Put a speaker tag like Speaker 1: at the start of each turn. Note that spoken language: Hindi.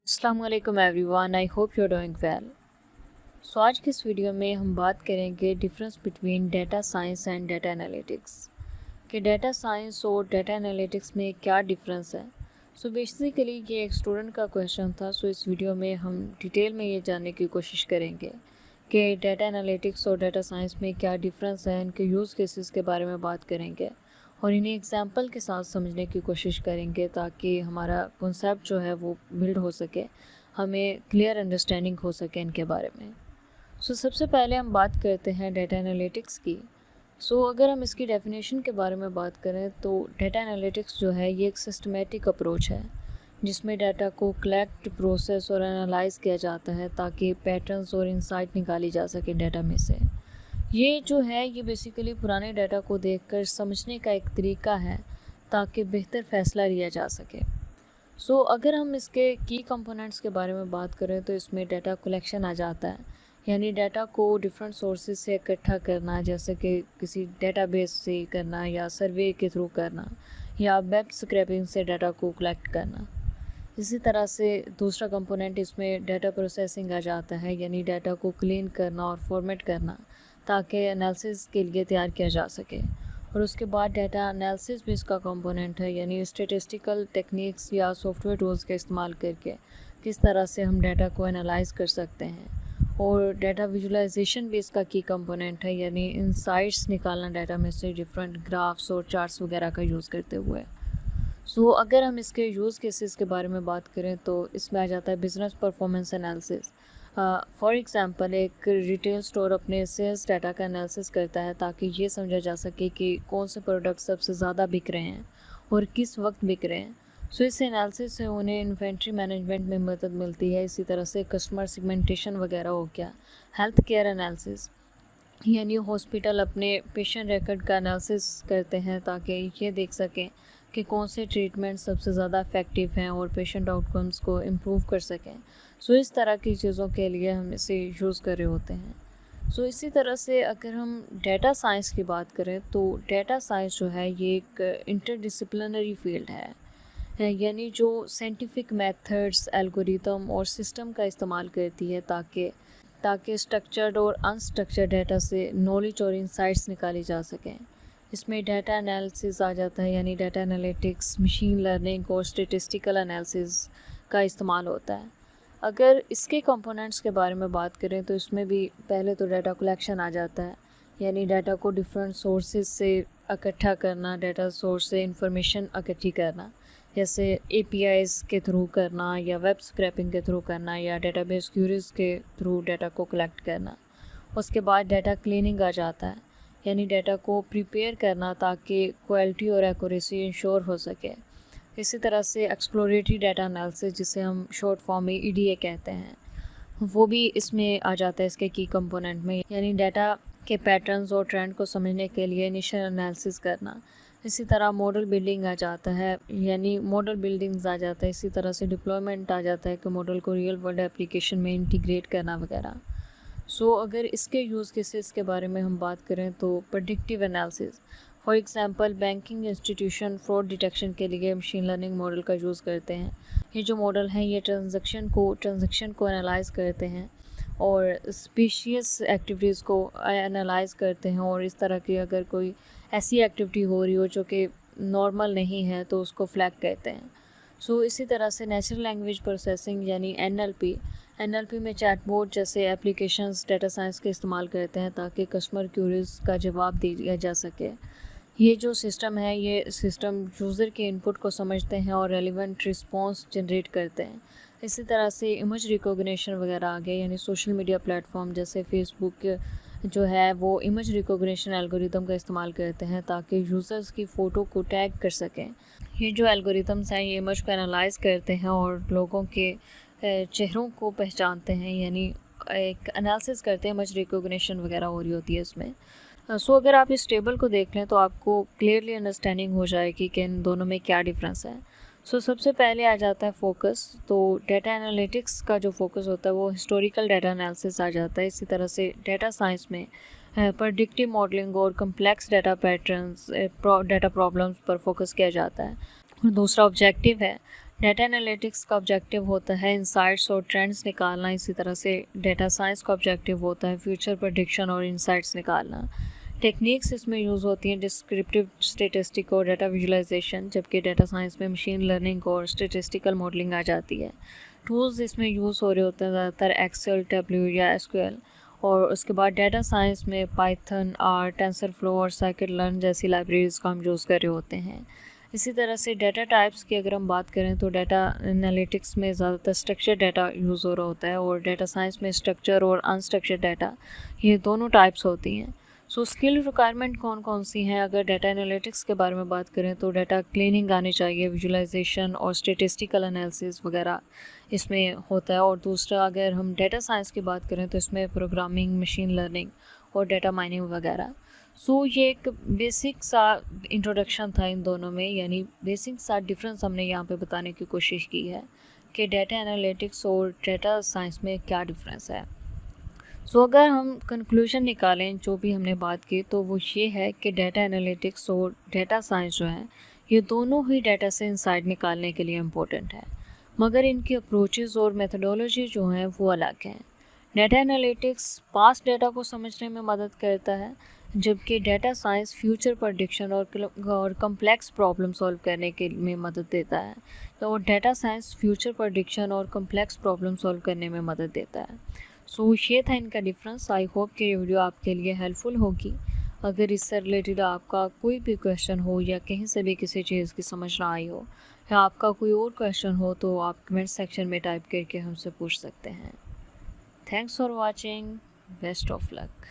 Speaker 1: अस्सलामुअलैकुम everyone, I hope you are doing well. So आज की इस वीडियो में हम बात करेंगे difference between data science and data analytics कि डेटा साइंस और डेटा एनालिटिक्स में क्या डिफरेंस है। सो बेसिकली ये एक स्टूडेंट का क्वेश्चन था। सो इस वीडियो में हम डिटेल में ये जानने की कोशिश करेंगे कि डेटा एनालिटिक्स और डेटा साइंस में क्या डिफरेंस है, इनके यूज़ केसेस के बारे में बात करेंगे और इन्हें एग्जाम्पल के साथ समझने की कोशिश करेंगे ताकि हमारा कॉन्सेप्ट जो है वो बिल्ड हो सके, हमें क्लियर अंडरस्टैंडिंग हो सके इनके बारे में। सो सबसे पहले हम बात करते हैं डेटा एनालिटिक्स की। सो अगर हम इसकी डेफिनेशन के बारे में बात करें तो डेटा एनालिटिक्स जो है ये एक सिस्टमेटिक अप्रोच है जिसमें डाटा को कलेक्ट, प्रोसेस और एनालाइज किया जाता है ताकि पैटर्न्स और इंसाइट निकाली जा सके डाटा में से। ये जो है ये बेसिकली पुराने डाटा को देखकर समझने का एक तरीका है ताकि बेहतर फ़ैसला लिया जा सके। सो अगर हम इसके की कंपोनेंट्स के बारे में बात करें तो इसमें डाटा कलेक्शन आ जाता है, यानी डाटा को डिफरेंट सोर्सेज से इकट्ठा करना, जैसे कि किसी डेटाबेस से करना या सर्वे के थ्रू करना या वेब स्क्रैपिंग से डाटा को कलेक्ट करना। इसी तरह से दूसरा कंपोनेंट इसमें डाटा प्रोसेसिंग आ जाता है, यानी डाटा को क्लीन करना और फॉर्मेट करना ताकि एनालिसिस के लिए तैयार किया जा सके। और उसके बाद डाटा एनालिसिस भी इसका कंपोनेंट है, यानी स्टैटिस्टिकल टेक्निक्स या सॉफ्टवेयर टूल्स का इस्तेमाल करके किस तरह से हम डाटा को एनालाइज कर सकते हैं। और डाटा विजुअलाइजेशन भी इसका की कंपोनेंट है, यानी इंसाइट्स निकालना डाटा में से डिफरेंट ग्राफ्स और चार्ट्स वगैरह का यूज़ करते हुए। सो अगर हम इसके यूज़ केसेस के बारे में बात करें तो इसमें आ जाता है business performance analysis. For example एक रिटेल स्टोर अपने सेल्स डाटा का एनालिसिस करता है ताकि ये समझा जा सके कि कौन से प्रोडक्ट सबसे ज़्यादा बिक रहे हैं और किस वक्त बिक रहे हैं। सो इस एनालिसिस से उन्हें इन्वेंट्री मैनेजमेंट में मदद मिलती है। इसी तरह से कस्टमर सेगमेंटेशन वगैरह हो गया। हेल्थ केयर एनालिसिस, यानी हॉस्पिटल अपने पेशेंट रिकॉर्ड का एनालिसिस करते हैं ताकि ये देख सकें कि कौन से ट्रीटमेंट सबसे ज़्यादा इफ़ेक्टिव हैं और पेशेंट आउटकम्स को इम्प्रूव कर सकें। सो इस तरह की चीज़ों के लिए हम इसे यूज़ कर रहे होते हैं। सो इसी तरह से अगर हम डेटा साइंस की बात करें तो डेटा साइंस जो है ये एक इंटरडिसिप्लिनरी फील्ड है, यानी जो साइंटिफिक मेथड्स, एल्गोरिथम और सिस्टम का इस्तेमाल करती है ताकि स्ट्रक्चर्ड और अनस्ट्रक्चर्ड डाटा से नॉलेज और इंसाइट्स निकाली जा सकें। इसमें डाटा एनालिसिस आ जाता है, यानी डाटा एनालिटिक्स, मशीन लर्निंग और स्टैटिस्टिकल एनालिसिस का इस्तेमाल होता है। अगर इसके कंपोनेंट्स के बारे में बात करें तो इसमें भी पहले तो डाटा कलेक्शन आ जाता है, यानी डाटा को डिफरेंट सोर्सेज से इकट्ठा करना, डाटा सोर्स से इंफॉर्मेशन इकट्ठी करना, जैसे एपीआईज़ के थ्रू करना या वेब स्क्रैपिंग के थ्रू करना या डेटाबेस क्यूरीज के थ्रू डाटा को कलेक्ट करना। उसके बाद डाटा क्लीनिंग आ जाता है, यानी डाटा को प्रिपेयर करना ताकि क्वालिटी और एक्यूरेसी इंश्योर हो सके। इसी तरह से एक्सप्लोरेटरी डाटा एनालिसिस, जिसे हम शॉर्ट फॉर्म में ईडीए कहते हैं, वो भी इसमें आ जाता है इसके की कंपोनेंट में, यानी डाटा के पैटर्न्स और ट्रेंड को समझने के लिए इनिशियल एनालिसिस करना। इसी तरह मॉडल बिल्डिंग आ जाता है, यानी मॉडल बिल्डिंग्स आ जाता है। इसी तरह से डिप्लॉयमेंट आ जाता है कि मॉडल को रियल वर्ल्ड एप्लीकेशन में इंटीग्रेट करना वगैरह। सो अगर इसके यूज़ केसेस के बारे में हम बात करें तो predictive analysis, for example banking institution fraud detection के लिए मशीन लर्निंग मॉडल का यूज़ करते हैं। ये जो मॉडल हैं ये ट्रांजैक्शन को एनालाइज करते हैं और स्पीशियस एक्टिविटीज़ को एनालाइज करते हैं, और इस तरह की अगर कोई ऐसी एक्टिविटी हो रही हो जो कि नॉर्मल नहीं है तो उसको फ्लैग कहते हैं। सो इसी तरह से नेचुरल लैंग्वेज प्रोसेसिंग यानी एनएलपी में चैटबॉट जैसे एप्लीकेशंस डेटा साइंस के इस्तेमाल करते हैं ताकि कस्टमर क्यूरीज का जवाब दिया जा सके। ये जो सिस्टम है ये सिस्टम यूज़र के इनपुट को समझते हैं और रेलिवेंट रिस्पॉन्स जनरेट करते हैं। इसी तरह से इमेज रिकॉग्निशन वगैरह आ गया, यानी सोशल मीडिया प्लेटफॉर्म जैसे फेसबुक जो है वो इमेज रिकॉग्निशन एल्गोरिथम का इस्तेमाल करते हैं ताकि यूज़र्स की फ़ोटो को टैग कर सकें। ये जो एल्गोरिथम्स हैं ये इमेज को एनालाइज करते हैं और लोगों के चेहरों को पहचानते हैं, यानी एक एनालिसिस करते हैं, इमेज रिकॉग्निशन वगैरह हो रही होती है इसमें। सो अगर आप इस टेबल को देख लें तो आपको क्लियरली अंडरस्टैंडिंग हो जाएगी कि इन दोनों में क्या डिफरेंस है। सो सबसे पहले आ जाता है फोकस। तो डाटा एनालिटिक्स का जो फोकस होता है वो हिस्टोरिकल डाटा एनालिसिस आ जाता है। इसी तरह से डाटा साइंस में प्रेडिक्टिव मॉडलिंग और complex data patterns, data problems पर फोकस किया जाता है। और दूसरा ऑब्जेक्टिव है डाटा एनालिटिक्स का ऑब्जेक्टिव होता है इंसाइट्स और ट्रेंड्स निकालना, इसी तरह से डाटा साइंस का ऑब्जेक्टिव होता है फ्यूचर प्रेडिक्शन और इंसाइट्स निकालना। टेक्निक्स इसमें यूज़ होती हैं डिस्क्रिप्टिव स्टेटिस्टिक और डाटा विजुलाइजेशन, जबकि डाटा साइंस में मशीन लर्निंग और स्टेटिस्टिकल मॉडलिंग आ जाती है। टूल्स इसमें यूज़ हो रहे होते हैं ज़्यादातर एक्सेल, डब्ल्यू या एसक्यूएल, और उसके बाद डाटा साइंस में पाइथन, आर, टेंसरफ्लो और साइकिट-लर्न जैसी लाइब्रेरीज़ का हम यूज़ कर रहे होते हैं। इसी तरह से डाटा टाइप्स की अगर हम बात करें तो डाटा एनालिटिक्स में ज़्यादातर स्ट्रक्चर डाटा यूज़ हो रहा होता है और डाटा साइंस में स्ट्रक्चर और अनस्ट्रक्चर्ड डाटा, ये दोनों टाइप्स होती हैं। सो स्किल रिक्वायरमेंट कौन कौन सी हैं अगर डाटा एनालिटिक्स के बारे में बात करें तो डाटा क्लीनिंग आनी चाहिए, विजुलाइजेशन और स्टेटिस्टिकल एनालिसिस वगैरह इसमें होता है। और दूसरा अगर हम डाटा साइंस की बात करें तो इसमें प्रोग्रामिंग, मशीन लर्निंग और डाटा माइनिंग वगैरह। सो ये एक बेसिक सा इंट्रोडक्शन था इन दोनों में, यानी बेसिक सा डिफरेंस हमने यहाँ पे बताने की कोशिश की है कि डाटा एनालिटिक्स और डाटा साइंस में क्या डिफरेंस है। सो अगर हम कंक्लूजन निकालें जो भी हमने बात की तो वो ये है कि डाटा एनालिटिक्स और डाटा साइंस जो है ये दोनों ही डाटा से इंसाइट निकालने के लिए इम्पोर्टेंट है, मगर इनकी अप्रोचेज़ और मेथडोलॉजी जो हैं वो अलग हैं। डाटा एनालिटिक्स पास्ट डाटा को समझने में मदद करता है, जबकि डाटा साइंस फ्यूचर प्रेडिक्शन और कम्प्लेक्स प्रॉब्लम सॉल्व करने के में मदद देता है। तो डाटा साइंस फ्यूचर प्रेडिक्शन और कम्प्लेक्स प्रॉब्लम सॉल्व करने में मदद देता है। सो ये था इनका डिफरेंस। आई होप कि ये वीडियो आपके लिए हेल्पफुल होगी। अगर इससे रिलेटेड आपका कोई भी क्वेश्चन हो या कहीं से भी किसी चीज़ की समझ ना आई हो या आपका कोई और क्वेश्चन हो तो आप कमेंट सेक्शन में टाइप करके हमसे पूछ सकते हैं। Thanks for watching, best of luck.